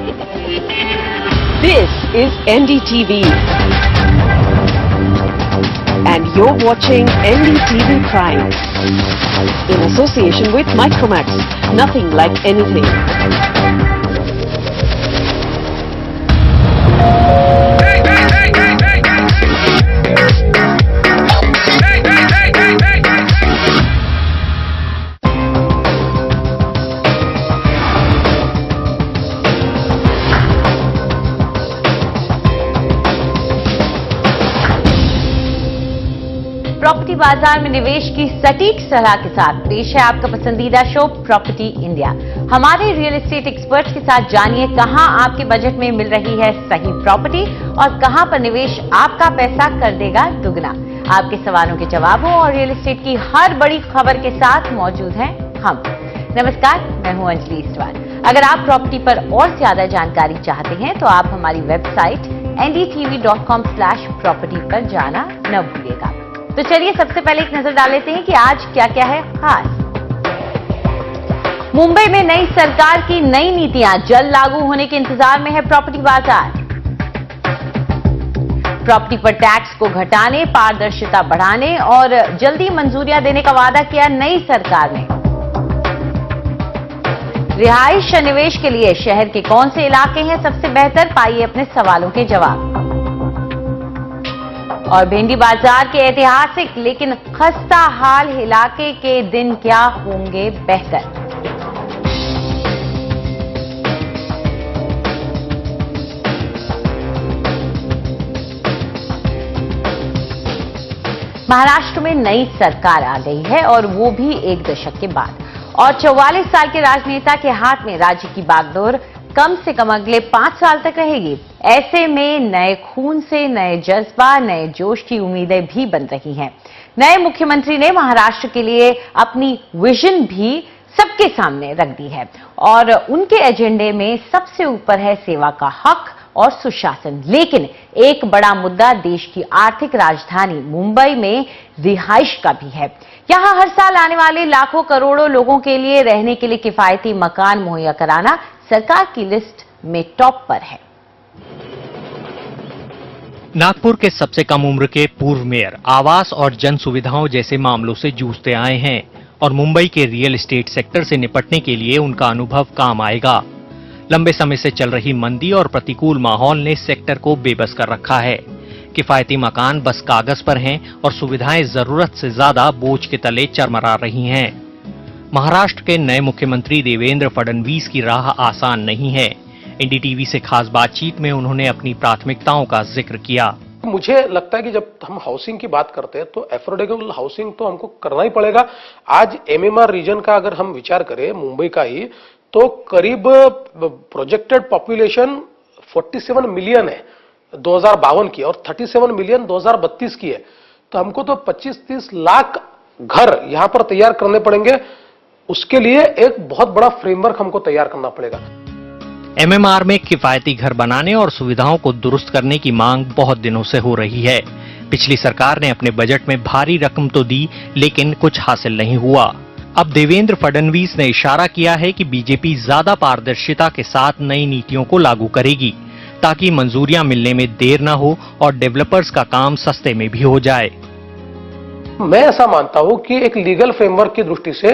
This is NDTV. And you're watching NDTV Prime. In association with Micromax. Nothing like anything. Property बाजार में निवेश की सटीक सलाह के साथ पेश है आपका पसंदीदा शो प्रॉपर्टी इंडिया। हमारे रियल एस्टेट एक्सपर्ट्स के साथ जानिए कहां आपके बजट में मिल रही है सही प्रॉपर्टी और कहां पर निवेश आपका पैसा कर देगा दुगना। आपके सवालों के जवाबों और रियल एस्टेट की हर बड़ी खबर के साथ मौजूद हैं हम। नमस्कार, मैं हूं अंजलि इस्टवाल। अगर आप प्रॉपर्टी पर और ज्यादा जानकारी चाहते हैं तो आप हमारी वेबसाइट ndtv.com/property पर जाना न भूलिएगा। तो चलिए सबसे पहले एक नजर डाल लेते हैं कि आज क्या क्या है खास। मुंबई में नई सरकार की नई नीतियां जल्द लागू होने के इंतजार में है प्रॉपर्टी बाजार। प्रॉपर्टी पर टैक्स को घटाने, पारदर्शिता बढ़ाने और जल्दी मंजूरियां देने का वादा किया नई सरकार ने। रिहाइश निवेश के लिए शहर के कौन से इलाके हैं सबसे बेहतर, पाइए अपने सवालों के जवाब। और भेंडी बाजार के ऐतिहासिक लेकिन खस्ता हाल इलाके के दिन क्या होंगे बेहतर। महाराष्ट्र में नई सरकार आ गई है और वो भी एक दशक के बाद, और 44 साल के राजनेता के हाथ में राज्य की बागडोर कम से कम अगले 5 साल तक रहेगी। ऐसे में नए खून से नए जज्बा, नए जोश की उम्मीदें भी बन रही हैं। नए मुख्यमंत्री ने महाराष्ट्र के लिए अपनी विजन भी सबके सामने रख दी है और उनके एजेंडे में सबसे ऊपर है सेवा का हक और सुशासन। लेकिन एक बड़ा मुद्दा देश की आर्थिक राजधानी मुंबई में रिहाइश का भी है। यहां हर साल आने वाले लाखों करोड़ों लोगों के लिए रहने के लिए किफायती मकान मुहैया कराना सरकार की लिस्ट में टॉप पर है। नागपुर के सबसे कम उम्र के पूर्व मेयर आवास और जन सुविधाओं जैसे मामलों से जूझते आए हैं और मुंबई के रियल एस्टेट सेक्टर से निपटने के लिए उनका अनुभव काम आएगा। लंबे समय से चल रही मंदी और प्रतिकूल माहौल ने सेक्टर को बेबस कर रखा है। किफायती मकान बस कागज पर हैं और सुविधाएं जरूरत से ज्यादा बोझ के तले चरमरा रही हैं। महाराष्ट्र के नए मुख्यमंत्री देवेंद्र फडणवीस की राह आसान नहीं है। एनडीटीवी से खास बातचीत में उन्होंने अपनी प्राथमिकताओं का जिक्र किया। मुझे लगता है कि जब हम हाउसिंग की बात करते हैं तो एफोर्डेबल हाउसिंग तो हमको करना ही पड़ेगा। आज एमएमआर रीजन का अगर हम विचार करें मुंबई का ही, तो करीब प्रोजेक्टेड पॉपुलेशन 47 मिलियन है 2052 की और 37 मिलियन 2032 की है। तो हमको तो 25-30 लाख घर यहां पर तैयार करने पड़ेंगे। उसके लिए एक बहुत बड़ा फ्रेमवर्क हमको तैयार करना पड़ेगा। एमएमआर में किफायती घर बनाने और सुविधाओं को दुरुस्त करने की मांग बहुत दिनों से हो रही है। पिछली सरकार ने अपने बजट में भारी रकम तो दी, लेकिन कुछ हासिल नहीं हुआ। अब देवेंद्र फडणवीस ने इशारा किया है कि बीजेपी ज्यादा पारदर्शिता के साथ नई नीतियों को लागू करेगी ताकि मंजूरियां मिलने में देर न हो और डेवलपर्स का काम सस्ते में भी हो जाए। मैं ऐसा मानता हूं कि एक लीगल फ्रेमवर्क की दृष्टि से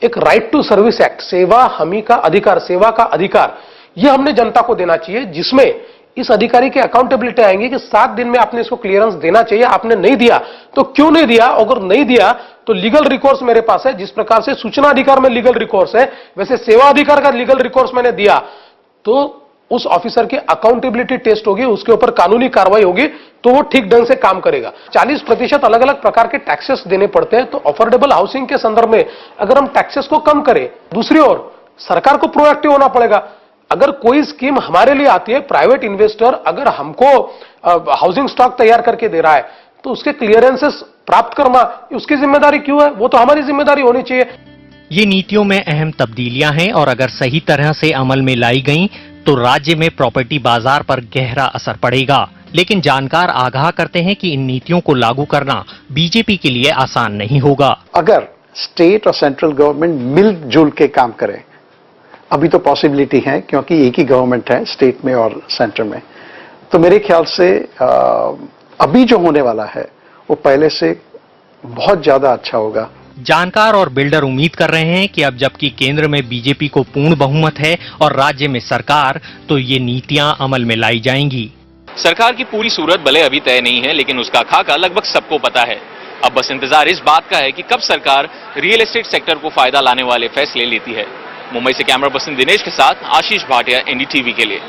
एक राइट टू सर्विस एक्ट, सेवा हमी का अधिकार, सेवा का अधिकार, यह हमने जनता को देना चाहिए, जिसमें इस अधिकारी की अकाउंटेबिलिटी आएंगी कि 7 दिन में आपने इसको क्लियरेंस देना चाहिए। आपने नहीं दिया तो क्यों नहीं दिया, अगर नहीं दिया तो लीगल रिकोर्स मेरे पास है। जिस प्रकार से सूचना अधिकार में लीगल रिकोर्स है, वैसे सेवा अधिकार का लीगल रिकोर्स मैंने दिया तो उस ऑफिसर की अकाउंटेबिलिटी टेस्ट होगी, उसके ऊपर कानूनी कार्रवाई होगी, तो वो ठीक ढंग से काम करेगा। 40% अलग अलग प्रकार के टैक्सेस देने पड़ते हैं। तो अफोर्डेबल हाउसिंग के संदर्भ में अगर हम टैक्सेस को कम करें, दूसरी ओर सरकार को प्रोएक्टिव होना पड़ेगा। अगर कोई स्कीम हमारे लिए आती है, प्राइवेट इन्वेस्टर अगर हमको हाउसिंग स्टॉक तैयार करके दे रहा है, तो उसके क्लियरेंसेस प्राप्त करना उसकी जिम्मेदारी क्यों है? वो तो हमारी जिम्मेदारी होनी चाहिए। ये नीतियों में अहम तब्दीलियां हैं और अगर सही तरह से अमल में लाई गईं, तो राज्य में प्रॉपर्टी बाजार पर गहरा असर पड़ेगा। लेकिन जानकार आगाह करते हैं कि इन नीतियों को लागू करना बीजेपी के लिए आसान नहीं होगा। अगर स्टेट और सेंट्रल गवर्नमेंट मिलजुल के काम करें, अभी तो पॉसिबिलिटी है क्योंकि एक ही गवर्नमेंट है स्टेट में और सेंटर में। तो मेरे ख्याल से अभी जो होने वाला है वो पहले से बहुत ज्यादा अच्छा होगा। जानकार और बिल्डर उम्मीद कर रहे हैं कि अब जबकि केंद्र में बीजेपी को पूर्ण बहुमत है और राज्य में सरकार, तो ये नीतियां अमल में लाई जाएंगी। सरकार की पूरी सूरत भले अभी तय नहीं है, लेकिन उसका खाका लगभग सबको पता है। अब बस इंतजार इस बात का है कि कब सरकार रियल एस्टेट सेक्टर को फायदा लाने वाले फैसले लेती है। मुंबई से कैमरा पर्सन दिनेश के साथ आशीष भाटिया, एनडीटीवी के लिए।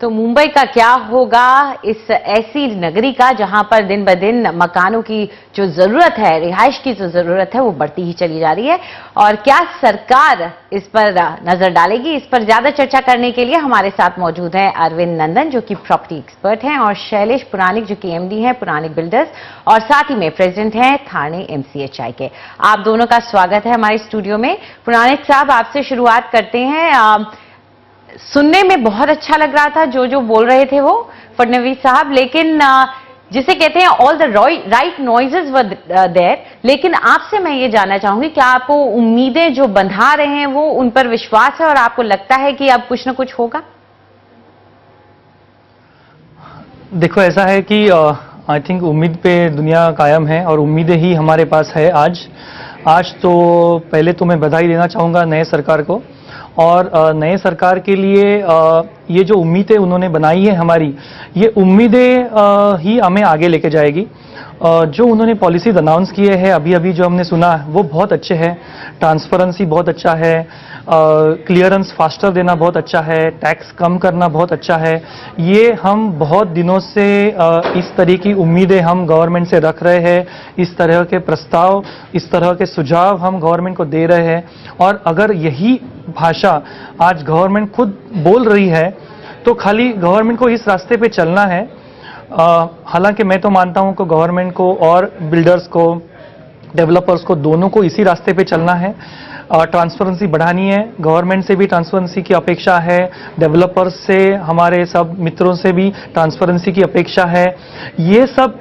तो मुंबई का क्या होगा, इस ऐसी नगरी का जहां पर दिन ब दिन मकानों की जो जरूरत है, रिहाइश की जो जरूरत है, वो बढ़ती ही चली जा रही है। और क्या सरकार इस पर नजर डालेगी, इस पर ज्यादा चर्चा करने के लिए हमारे साथ मौजूद हैं अरविंद नंदन, जो कि प्रॉपर्टी एक्सपर्ट हैं, और शैलेश पुराणिक, जो कि एमडी हैं पुराणिक बिल्डर्स, और साथ ही में प्रेसिडेंट हैं थाने एमसीएचआई के। आप दोनों का स्वागत है हमारे स्टूडियो में। पुराणिक साहब, आपसे शुरुआत करते हैं। सुनने में बहुत अच्छा लग रहा था जो बोल रहे थे वो फडणवीस साहब, लेकिन जिसे कहते हैं all the right noises were there, लेकिन आपसे मैं ये जानना चाहूंगी, क्या आपको उम्मीदें जो बंधा रहे हैं वो उन पर विश्वास है और आपको लगता है कि अब कुछ ना कुछ होगा? देखो, ऐसा है कि आई थिंक उम्मीद पे दुनिया कायम है और उम्मीदें ही हमारे पास है। आज तो पहले तो मैं बधाई देना चाहूंगा नए सरकार को, और नए सरकार के लिए ये जो उम्मीदें उन्होंने बनाई है हमारी, ये उम्मीदें ही हमें आगे लेके जाएगी। जो उन्होंने पॉलिसीज अनाउंस किए हैं अभी जो हमने सुना, वो बहुत अच्छे हैं। ट्रांसपेरेंसी बहुत अच्छा है, क्लियरेंस फास्टर देना बहुत अच्छा है, टैक्स कम करना बहुत अच्छा है। ये हम बहुत दिनों से इस तरह की उम्मीदें हम गवर्नमेंट से रख रहे हैं, इस तरह के प्रस्ताव, इस तरह के सुझाव हम गवर्नमेंट को दे रहे हैं। और अगर यही भाषा आज गवर्नमेंट खुद बोल रही है, तो खाली गवर्नमेंट को इस रास्ते पे चलना है। हालांकि मैं तो मानता हूं कि गवर्नमेंट को और बिल्डर्स को, डेवलपर्स को, दोनों को इसी रास्ते पे चलना है। ट्रांसपेरेंसी बढ़ानी है, गवर्नमेंट से भी ट्रांसपेरेंसी की अपेक्षा है, डेवलपर्स से, हमारे सब मित्रों से भी ट्रांसपेरेंसी की अपेक्षा है। ये सब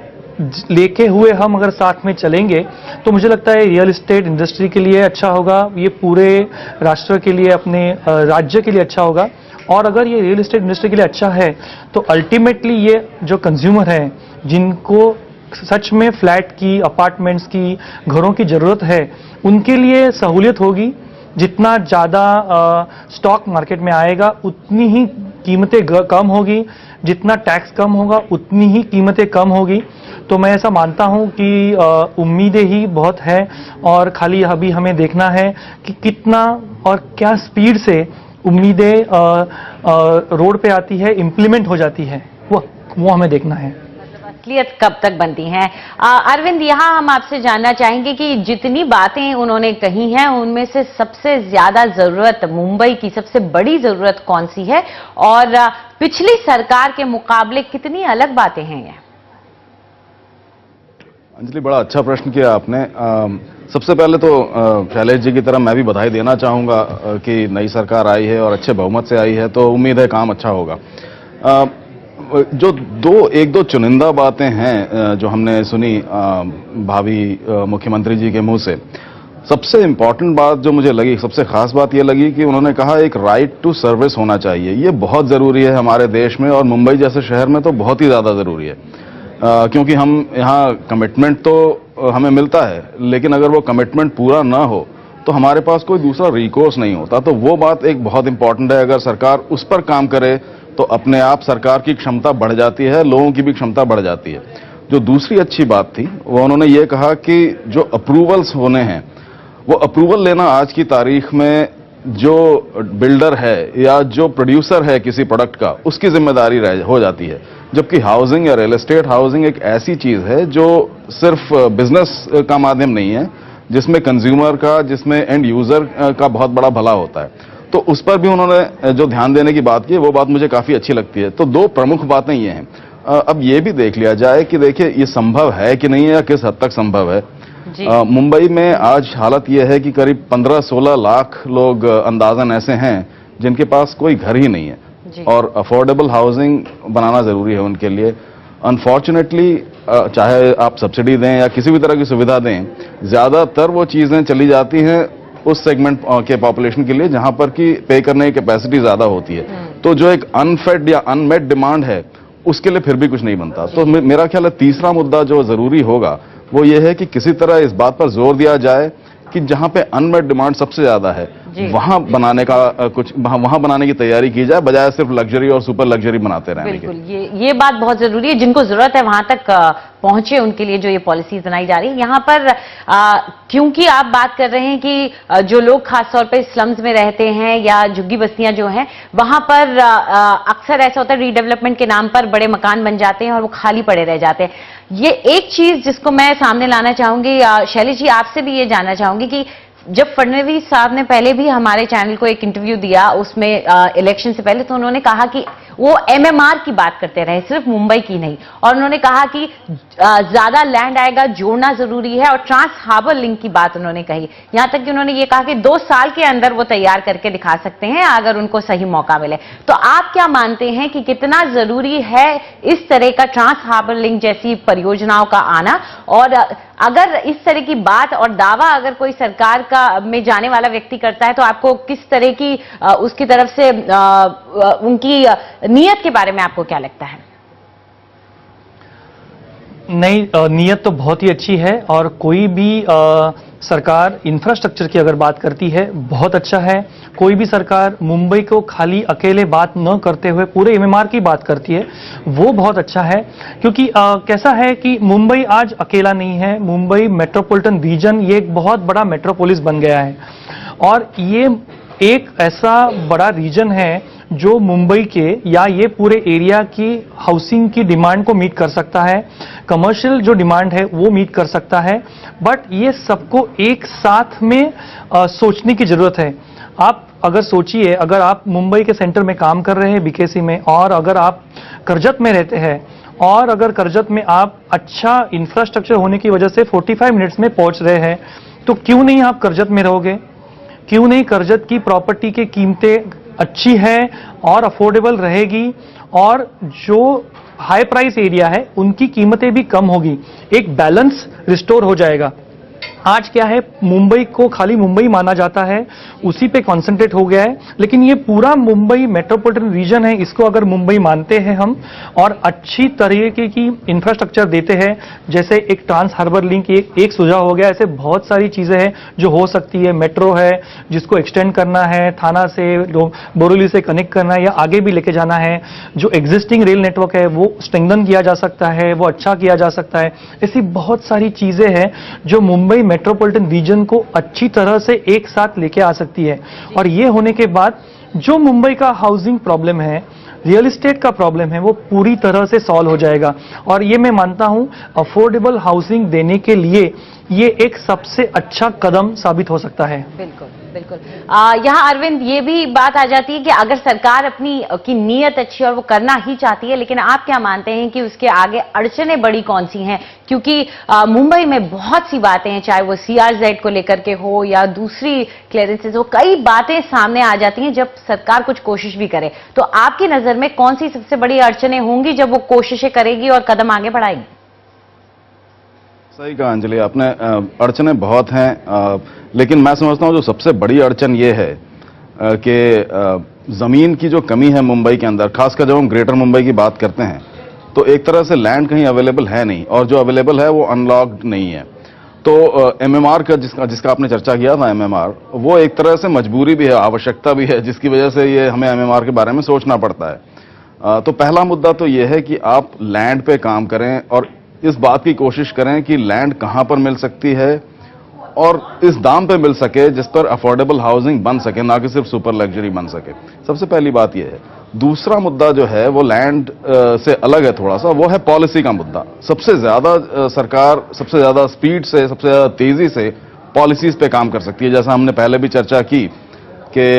लेके हुए हम अगर साथ में चलेंगे तो मुझे लगता है रियल एस्टेट इंडस्ट्री के लिए अच्छा होगा, ये पूरे राष्ट्र के लिए, अपने राज्य के लिए अच्छा होगा। और अगर ये रियल एस्टेट इंडस्ट्री के लिए अच्छा है तो अल्टीमेटली ये जो कंज्यूमर हैं, जिनको सच में फ्लैट की, अपार्टमेंट्स की, घरों की जरूरत है, उनके लिए सहूलियत होगी। जितना ज़्यादा स्टॉक मार्केट में आएगा उतनी ही कीमतें कम होगी, जितना टैक्स कम होगा उतनी ही कीमतें कम होगी। तो मैं ऐसा मानता हूं कि उम्मीदें ही बहुत है, और खाली अभी हमें देखना है कि कितना और क्या स्पीड से उम्मीदें रोड पे आती है, इम्प्लीमेंट हो जाती है, वो हमें देखना है। असलियत कब तक बनती हैं? अरविंद, यहाँ हम आपसे जानना चाहेंगे कि जितनी बातें उन्होंने कही हैं उनमें से सबसे ज्यादा जरूरत, मुंबई की सबसे बड़ी जरूरत कौन सी है, और पिछली सरकार के मुकाबले कितनी अलग बातें हैं ये? अंजलि, बड़ा अच्छा प्रश्न किया आपने। सबसे पहले तो शैलेश जी की तरह मैं भी बधाई देना चाहूंगा कि नई सरकार आई है और अच्छे बहुमत से आई है, तो उम्मीद है काम अच्छा होगा। जो एक दो चुनिंदा बातें हैं जो हमने सुनी भावी मुख्यमंत्री जी के मुंह से, सबसे इंपॉर्टेंट बात जो मुझे लगी, सबसे खास बात यह लगी कि उन्होंने कहा एक राइट टू सर्विस होना चाहिए। ये बहुत जरूरी है हमारे देश में, और मुंबई जैसे शहर में तो बहुत ही ज्यादा जरूरी है। क्योंकि हम यहाँ कमिटमेंट तो हमें मिलता है, लेकिन अगर वो कमिटमेंट पूरा ना हो तो हमारे पास कोई दूसरा रिकोर्स नहीं होता। तो वो बात एक बहुत इंपॉर्टेंट है। अगर सरकार उस पर काम करे तो अपने आप सरकार की क्षमता बढ़ जाती है, लोगों की भी क्षमता बढ़ जाती है। जो दूसरी अच्छी बात थी वो उन्होंने ये कहा कि जो अप्रूवल्स होने हैं, वो अप्रूवल लेना आज की तारीख में जो बिल्डर है या जो प्रोड्यूसर है किसी प्रोडक्ट का, उसकी जिम्मेदारी हो जाती है। जबकि हाउसिंग या रियल एस्टेट हाउसिंग एक ऐसी चीज है जो सिर्फ बिजनेस का माध्यम नहीं है, जिसमें कंज्यूमर का, जिसमें एंड यूजर का बहुत बड़ा भला होता है। तो उस पर भी उन्होंने जो ध्यान देने की बात की, वो बात मुझे काफी अच्छी लगती है। तो दो प्रमुख बातें ये हैं। अब ये भी देख लिया जाए कि देखिए ये संभव है कि नहीं है, या किस हद तक संभव है। मुंबई में आज हालत यह है कि करीब 15-16 लाख लोग अंदाजन ऐसे हैं जिनके पास कोई घर ही नहीं है, और अफोर्डेबल हाउसिंग बनाना जरूरी है उनके लिए। अनफॉर्चुनेटली चाहे आप सब्सिडी दें या किसी भी तरह की सुविधा दें, ज्यादातर वो चीजें चली जाती हैं उस सेगमेंट के पॉपुलेशन के लिए जहां पर कि पे करने की कैपेसिटी ज्यादा होती है। तो जो एक अनफेड या अनमेट डिमांड है उसके लिए फिर भी कुछ नहीं बनता। तो मेरा ख्याल है तीसरा मुद्दा जो जरूरी होगा वो ये है कि किसी तरह इस बात पर जोर दिया जाए कि जहां पे अनमेट डिमांड सबसे ज्यादा है वहां बनाने का वहां बनाने की तैयारी की जाए, बजाय सिर्फ लग्जरी और सुपर लग्जरी बनाते रहने के। बिल्कुल, ये बात बहुत जरूरी है। जिनको जरूरत है वहां तक पहुंचे उनके लिए जो ये पॉलिसीज बनाई जा रही है। यहाँ पर क्योंकि आप बात कर रहे हैं कि जो लोग खासतौर पे स्लम्स में रहते हैं या झुग्गी बस्तियां जो हैं वहां पर अक्सर ऐसा होता है रीडेवलपमेंट के नाम पर बड़े मकान बन जाते हैं और वो खाली पड़े रह जाते हैं। ये एक चीज जिसको मैं सामने लाना चाहूंगी, शैली जी आपसे भी ये जानना चाहूंगी कि जब फडणवीस साहब ने पहले भी हमारे चैनल को एक इंटरव्यू दिया उसमें इलेक्शन से पहले, तो उन्होंने कहा कि वो एमएमआर की बात करते रहे, सिर्फ मुंबई की नहीं, और उन्होंने कहा कि ज्यादा लैंड आएगा, जोड़ना जरूरी है, और ट्रांस हार्बर लिंक की बात उन्होंने कही। यहां तक कि उन्होंने ये कहा कि 2 साल के अंदर वो तैयार करके दिखा सकते हैं अगर उनको सही मौका मिले। तो आप क्या मानते हैं कि कितना जरूरी है इस तरह का ट्रांस हार्बर लिंक जैसी परियोजनाओं का आना, और अगर इस तरह की बात और दावा अगर कोई सरकार का में जाने वाला व्यक्ति करता है तो आपको किस तरह की उसकी तरफ से उनकी नियत के बारे में आपको क्या लगता है? नहीं, नियत तो बहुत ही अच्छी है, और कोई भी सरकार इंफ्रास्ट्रक्चर की अगर बात करती है बहुत अच्छा है। कोई भी सरकार मुंबई को खाली अकेले बात न करते हुए पूरे एमएमआर की बात करती है वो बहुत अच्छा है, क्योंकि कैसा है कि मुंबई आज अकेला नहीं है। मुंबई मेट्रोपॉलिटन रीजन ये एक बहुत बड़ा मेट्रोपोलिस बन गया है, और ये एक ऐसा बड़ा रीजन है जो मुंबई के या ये पूरे एरिया की हाउसिंग की डिमांड को मीट कर सकता है, कमर्शियल जो डिमांड है वो मीट कर सकता है। बट ये सबको एक साथ में सोचने की जरूरत है। आप अगर सोचिए, अगर आप मुंबई के सेंटर में काम कर रहे हैं बीकेसी में, और अगर आप करजत में रहते हैं, और अगर करजत में आप अच्छा इंफ्रास्ट्रक्चर होने की वजह से 45 मिनट्स में पहुंच रहे हैं, तो क्यों नहीं आप करजत में रहोगे? क्यों नहीं करजत की प्रॉपर्टी की कीमतें अच्छी है और अफोर्डेबल रहेगी, और जो हाई प्राइस एरिया है उनकी कीमतें भी कम होगी, एक बैलेंस रिस्टोर हो जाएगा। आज क्या है, मुंबई को खाली मुंबई माना जाता है, उसी पे कॉन्सेंट्रेट हो गया है, लेकिन ये पूरा मुंबई मेट्रोपॉलिटन रीजन है, इसको अगर मुंबई मानते हैं हम और अच्छी तरीके की इंफ्रास्ट्रक्चर देते हैं, जैसे एक ट्रांस हार्बर लिंक एक सुझाव हो गया, ऐसे बहुत सारी चीजें हैं जो हो सकती है। मेट्रो है जिसको एक्सटेंड करना है, थाना से बोरीवली से कनेक्ट करना है या आगे भी लेके जाना है, जो एग्जिस्टिंग रेल नेटवर्क है वो स्ट्रेंथन किया जा सकता है, वो अच्छा किया जा सकता है। ऐसी बहुत सारी चीजें हैं जो मुंबई मेट्रोपॉलिटन रीजन को अच्छी तरह से एक साथ लेके आ सकती है, और ये होने के बाद जो मुंबई का हाउसिंग प्रॉब्लम है, रियल एस्टेट का प्रॉब्लम है, वो पूरी तरह से सॉल्व हो जाएगा। और ये मैं मानता हूं अफोर्डेबल हाउसिंग देने के लिए ये एक सबसे अच्छा कदम साबित हो सकता है। बिल्कुल बिल्कुल। यहाँ अरविंद ये भी बात आ जाती है कि अगर सरकार अपनी की नीयत अच्छी और वो करना ही चाहती है, लेकिन आप क्या मानते हैं कि उसके आगे अड़चनें बड़ी कौन सी हैं? क्योंकि मुंबई में बहुत सी बातें हैं, चाहे वो CRZ को लेकर के हो या दूसरी क्लियरेंसेज हो, कई बातें सामने आ जाती हैं जब सरकार कुछ कोशिश भी करे। तो आपकी नजर में कौन सी सबसे बड़ी अड़चनें होंगी जब वो कोशिशें करेगी और कदम आगे बढ़ाएगी? सही कहा अंजलि आपने, अड़चनें बहुत हैं, लेकिन मैं समझता हूं जो सबसे बड़ी अड़चन ये है कि जमीन की जो कमी है मुंबई के अंदर, खासकर जब हम ग्रेटर मुंबई की बात करते हैं तो एक तरह से लैंड कहीं अवेलेबल है नहीं, और जो अवेलेबल है वो अनलॉक्ड नहीं है। तो एमएमआर का जिसका आपने चर्चा किया था, एमएमआर वो एक तरह से मजबूरी भी है, आवश्यकता भी है, जिसकी वजह से ये हमें एमएमआर के बारे में सोचना पड़ता है। तो पहला मुद्दा तो ये है कि आप लैंड पे काम करें और इस बात की कोशिश करें कि लैंड कहां पर मिल सकती है और इस दाम पे मिल सके जिस पर अफोर्डेबल हाउसिंग बन सके, ना कि सिर्फ सुपर लग्जरी बन सके। सबसे पहली बात यह है। दूसरा मुद्दा जो है वो लैंड से अलग है थोड़ा सा, वो है पॉलिसी का मुद्दा। सबसे ज्यादा सरकार सबसे ज्यादा स्पीड से, सबसे ज्यादा तेजी से पॉलिसीज पे काम कर सकती है। जैसा हमने पहले भी चर्चा की कि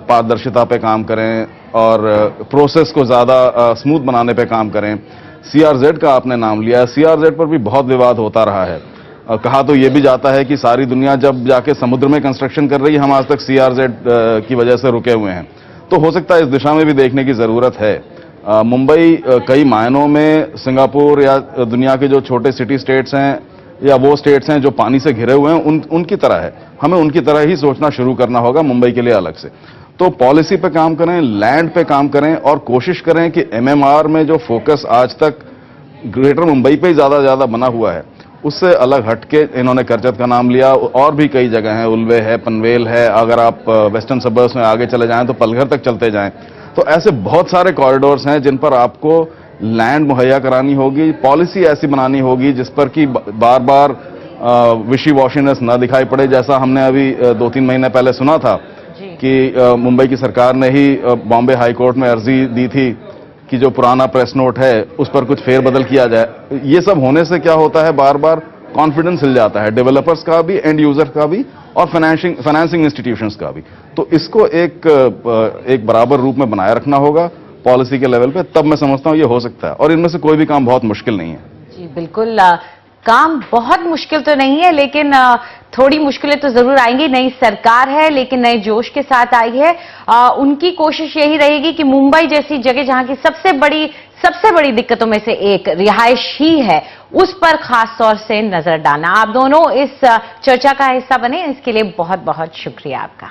पारदर्शिता पे काम करें और प्रोसेस को ज्यादा स्मूथ बनाने पे काम करें। CRZ का आपने नाम लिया, CRZ पर भी बहुत विवाद होता रहा है। कहा तो यह भी जाता है कि सारी दुनिया जब जाके समुद्र में कंस्ट्रक्शन कर रही है, हम आज तक CRZ की वजह से रुके हुए हैं। तो हो सकता है इस दिशा में भी देखने की जरूरत है। मुंबई कई मायनों में सिंगापुर या दुनिया के जो छोटे सिटी स्टेट्स हैं या वो स्टेट्स हैं जो पानी से घिरे हुए हैं उनकी तरह है। हमें उनकी तरह ही सोचना शुरू करना होगा, मुंबई के लिए अलग से। तो पॉलिसी पे काम करें, लैंड पे काम करें और कोशिश करें कि एमएमआर में जो फोकस आज तक ग्रेटर मुंबई पे ही ज्यादा बना हुआ है, उससे अलग हटके इन्होंने करजत का नाम लिया। और भी कई जगह हैं, उल्वे है, पनवेल है, अगर आप वेस्टर्न सबर्ब्स में आगे चले जाएं तो पलघर तक चलते जाएं। तो ऐसे बहुत सारे कॉरिडोर्स हैं जिन पर आपको लैंड मुहैया करानी होगी, पॉलिसी ऐसी बनानी होगी जिस पर कि बार बार विशी वॉशिनेस न दिखाई पड़े। जैसा हमने अभी 2-3 महीने पहले सुना था कि मुंबई की सरकार ने ही बॉम्बे हाई कोर्ट में अर्जी दी थी कि जो पुराना प्रेस नोट है उस पर कुछ फेरबदल किया जाए। ये सब होने से क्या होता है, बार बार कॉन्फिडेंस हिल जाता है, डेवलपर्स का भी, एंड यूजर का भी, और फाइनेंसिंग इंस्टीट्यूशंस का भी। तो इसको एक बराबर रूप में बनाए रखना होगा पॉलिसी के लेवल पे, तब मैं समझता हूं ये हो सकता है। और इनमें से कोई भी काम बहुत मुश्किल नहीं है। जी बिल्कुल, काम बहुत मुश्किल तो नहीं है, लेकिन थोड़ी मुश्किलें तो जरूर आएंगी। नई सरकार है लेकिन नए जोश के साथ आई है। उनकी कोशिश यही रहेगी कि मुंबई जैसी जगह जहां की सबसे बड़ी दिक्कतों में से एक रिहाइश ही है, उस पर खास तौर से नजर डालना। आप दोनों इस चर्चा का हिस्सा बने, इसके लिए बहुत बहुत शुक्रिया आपका।